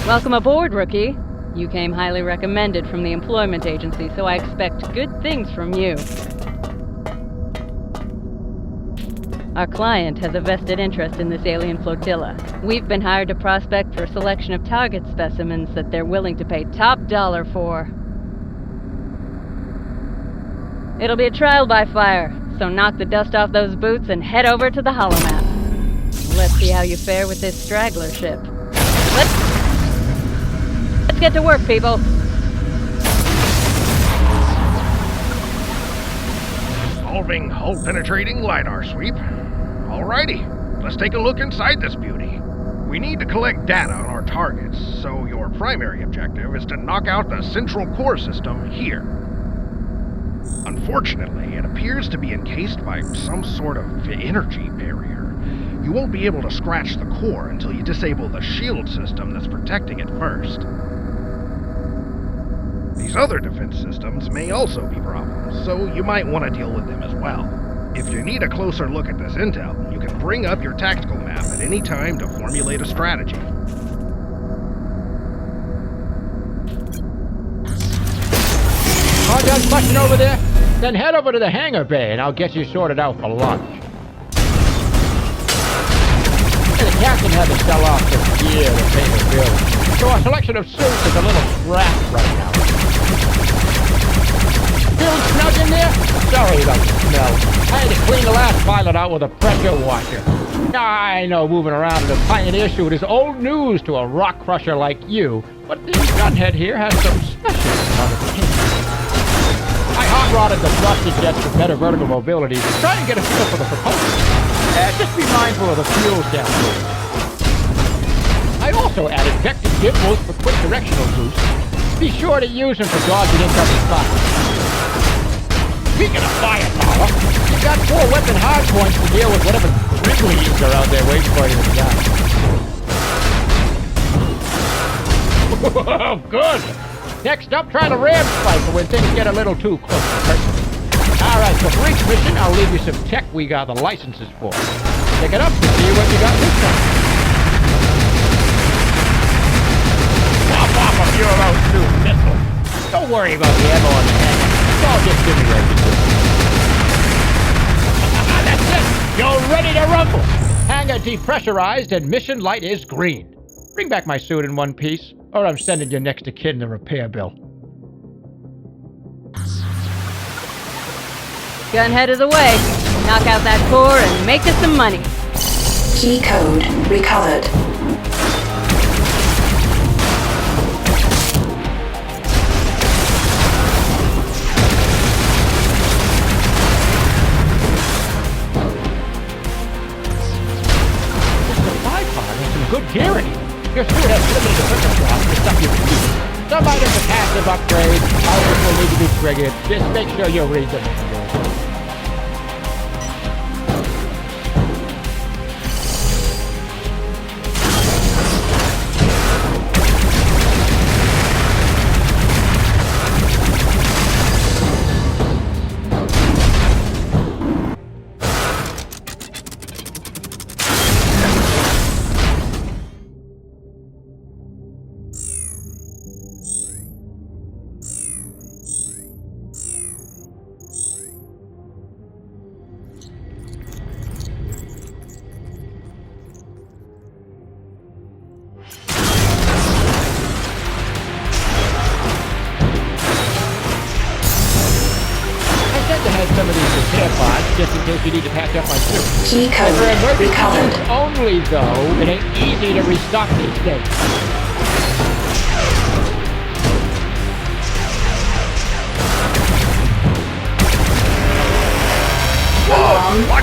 Welcome aboard, rookie. You came highly recommended from the employment agency, so I expect good things from you. Our client has a vested interest in this alien flotilla. We've been hired to prospect for a selection of target specimens that they're willing to pay top dollar for. It'll be a trial by fire, so knock the dust off those boots and head over to the holomap. Let's see how you fare with this straggler ship. Let's get to work, people. Solving hull-penetrating LiDAR sweep. Alrighty, let's take a look inside this beauty. We need to collect data on our targets, so your primary objective is to knock out the central core system here. Unfortunately, it appears to be encased by some sort of energy barrier. You won't be able to scratch the core until you disable the shield system that's protecting it first. These other defense systems may also be problems, so you might want to deal with them as well. If you need a closer look at this intel, you can bring up your tactical map at any time to formulate a strategy. All done mushing over there? Then head over to the hangar bay and I'll get you sorted out for lunch. The captain had to sell off some gear to pay the bill, so our selection of suits is a little strapped right now. Still snug in there? Sorry about the smell. I had to clean the last pilot out with a pressure washer. I know moving around in a Pioneer suit is old news to a rock crusher like you, but the Gunhead here has some special modifications. I hot-rodded the thruster jets for better vertical mobility to try and get a feel for the propulsion. Just be mindful of the fuel sample. I also added vector gimbals for quick directional boost. Be sure to use them for dodging incoming fire. Speaking of firepower, you've got 4 weapon hardpoints to deal with whatever Wrigley's are out there waiting for you to die. Oh, good! Next up, try the ram spike for when things get a little too close to personal. Alright, so for each mission, I'll leave you some tech we got the licenses for. Pick it up and see what you got this time. Pop off a few of those new missiles. Don't worry about the ammo on the hangar. It's all just simulated. That's it! You're ready to rumble! Hangar depressurized and mission light is green. Bring back my suit in one piece, or I'm sending you next to kid the repair bill. Gunhead is away. Knock out that core and make us some money. Key code recovered. This supply pod has some good gear in it. Your suit has limited equipment drops for stuff you can use. Some items are passive upgrades, others will need to be triggered. Just make sure you read them. Some of these repair pods, just in case you need to patch up my suit. Key code recovered. Only, though, it ain't easy to restock these days.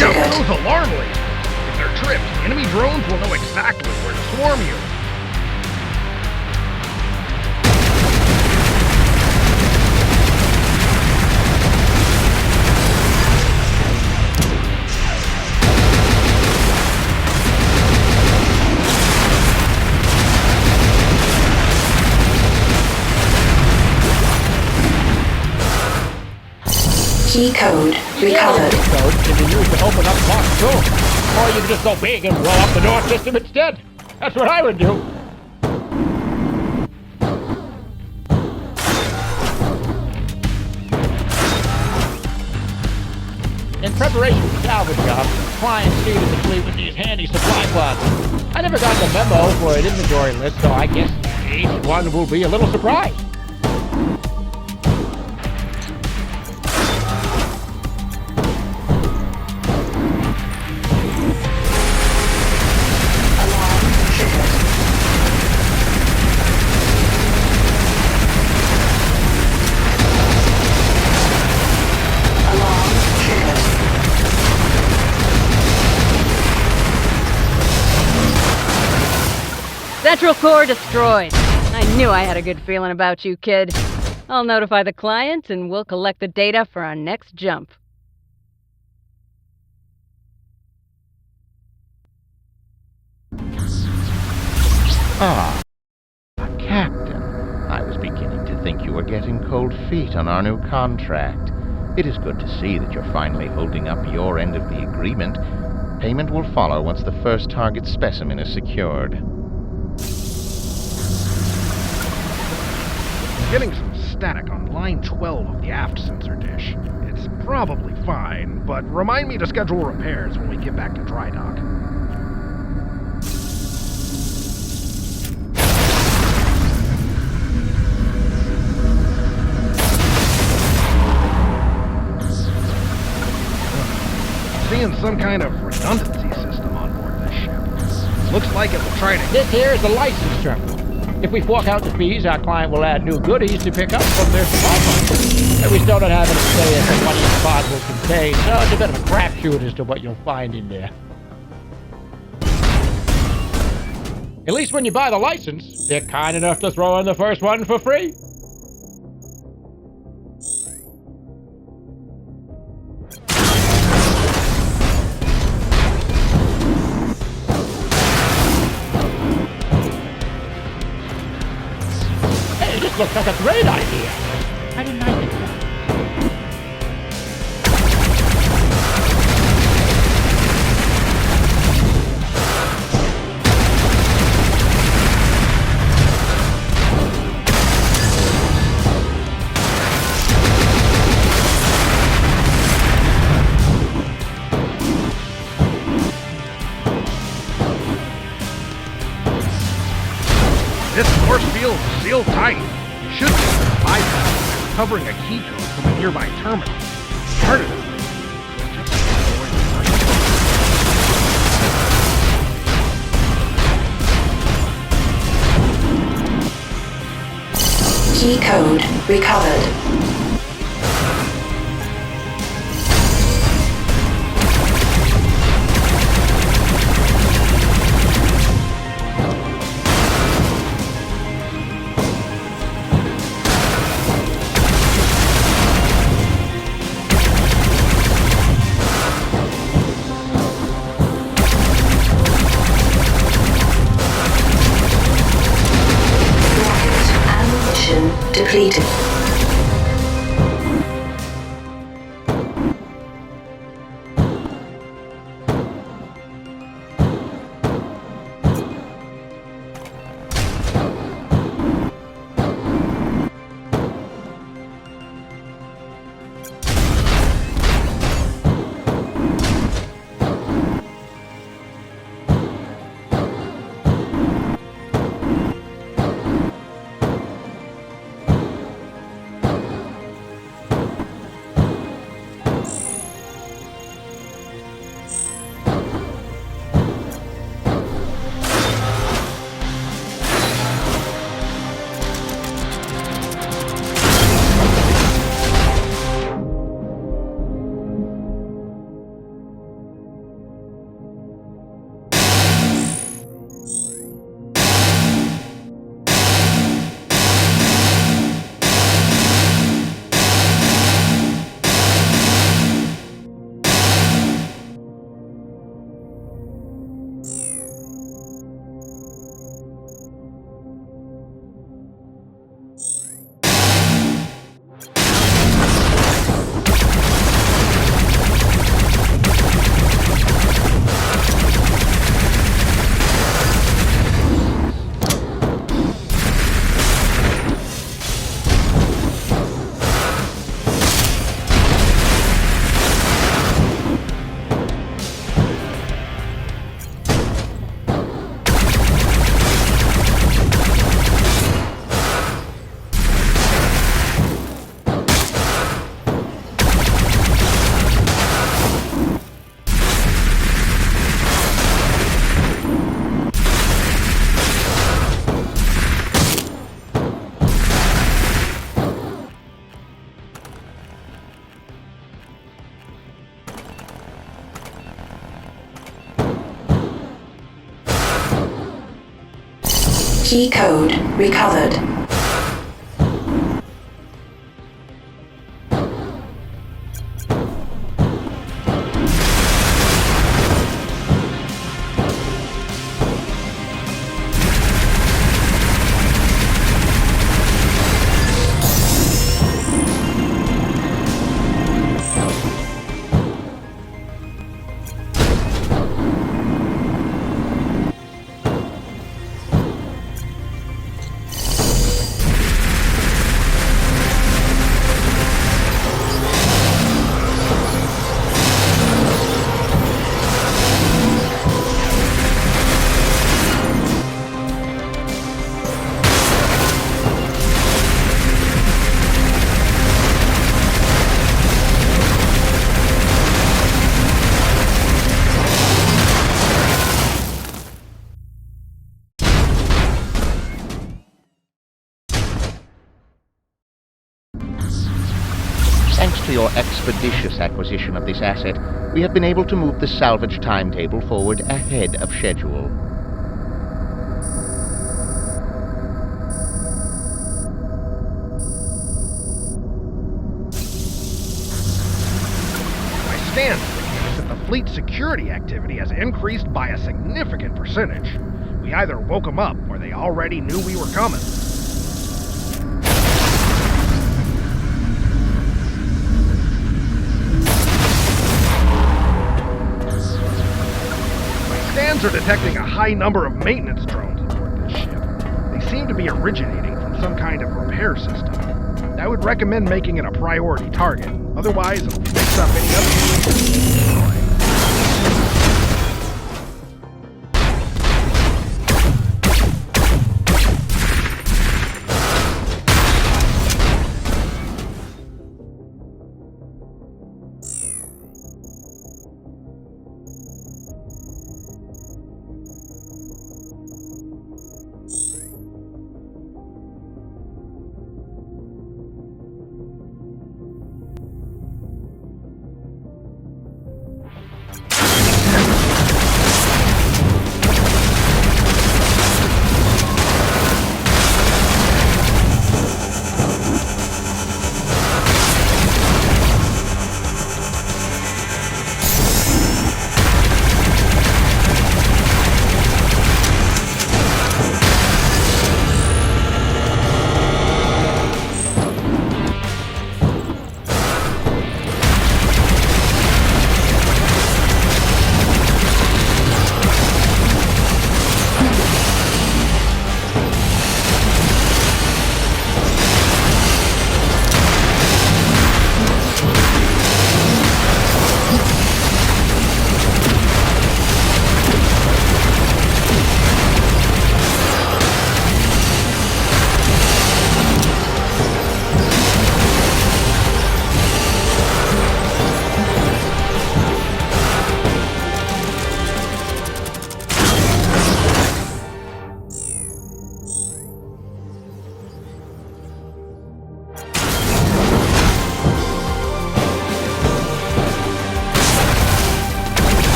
Watch out triggered. for those alarm lasers. If they're tripped, enemy drones will know exactly where to swarm you. Key code recovered. Code can be used to open up locks too. Or you can just go big and blow up the door system instead. That's what I would do. In preparation for salvage jobs, clients seeded the fleet with these handy supply pods. I never got the memo for an inventory list, so I guess each one will be a little surprised. Central core destroyed. I knew I had a good feeling about you, kid. I'll notify the client and we'll collect the data for our next jump. Ah, Captain. I was beginning to think you were getting cold feet on our new contract. It is good to see that you're finally holding up your end of the agreement. Payment will follow once the first target specimen is secured. Getting some static on line 12 of the aft sensor dish. It's probably fine, but remind me to schedule repairs when we get back to dry dock. Seeing some kind of redundancy system on board this ship. Looks like it will try to... This here is the license terminal. If we fork out the fees, our client will add new goodies to pick up from their supply pods. And we still don't have any say as to what each pod will contain, so it's a bit of a crapshoot as to what you'll find in there. At least when you buy the license, they're kind enough to throw in the first one for free. Looks like a great idea. Why didn't I think of that? This force field is sealed tight. Should be able to bypass covering a key code from a nearby terminal. Part of it. Key code recovered. Depleted. Key code recovered. Thanks to your expeditious acquisition of this asset, we have been able to move the salvage timetable forward ahead of schedule. My stance is that the fleet security activity has increased by a significant percentage. We either woke them up or they already knew we were coming. Scans are detecting a high number of maintenance drones aboard this ship. They seem to be originating from some kind of repair system. I would recommend making it a priority target. Otherwise, it'll mix up any other...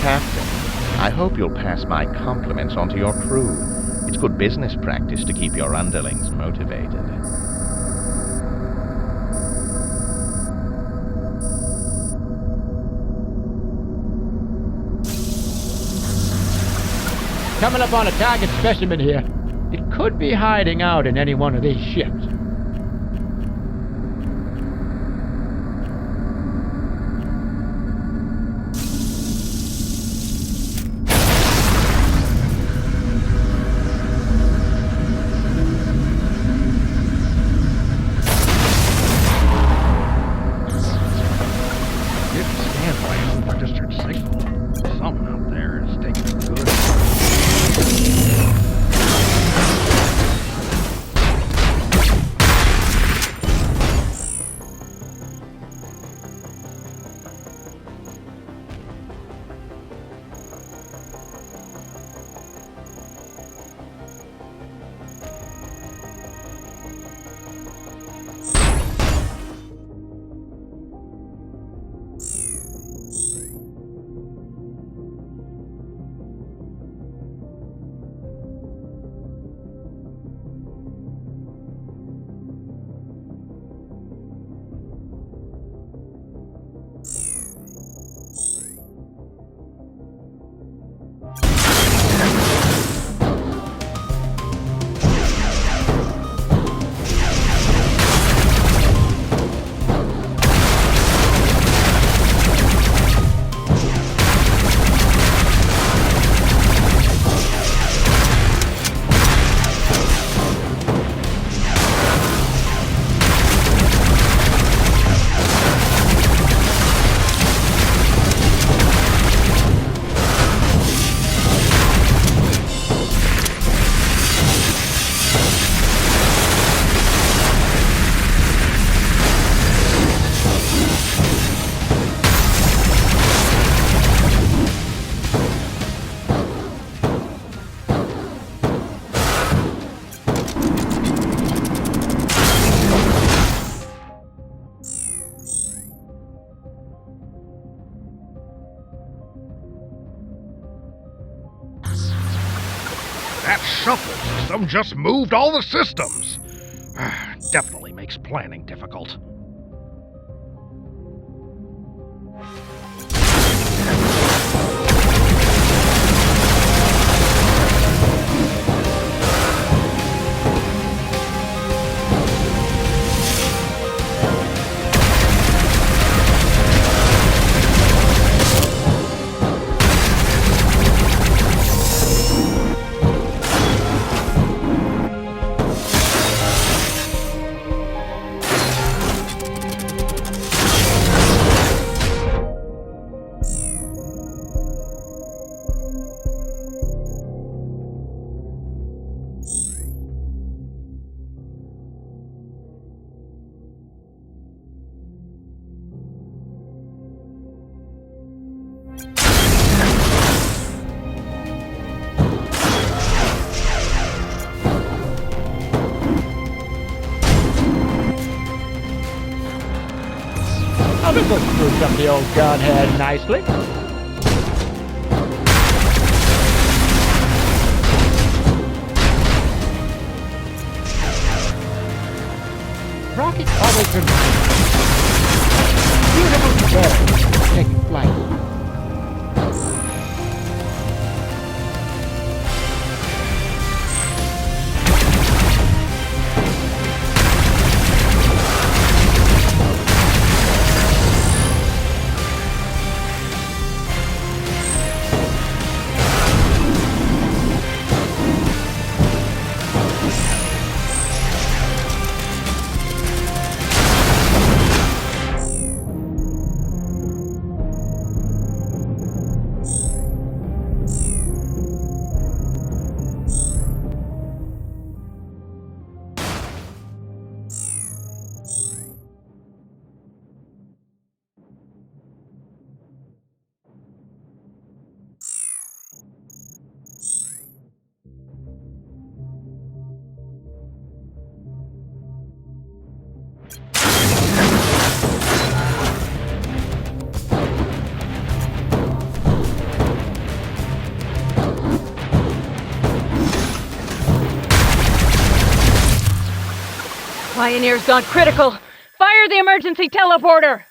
Captain, I hope you'll pass my compliments on to your crew. It's good business practice to keep your underlings motivated. Coming up on a target specimen here. It could be hiding out in any one of these ships. That shuffle system just moved all the systems. Definitely makes planning difficult. Oh, this will spruce up the old Gunhead nicely. Rocket always reminds me. Beautiful bird taking flight. Pioneer's gone critical. Fire the emergency teleporter!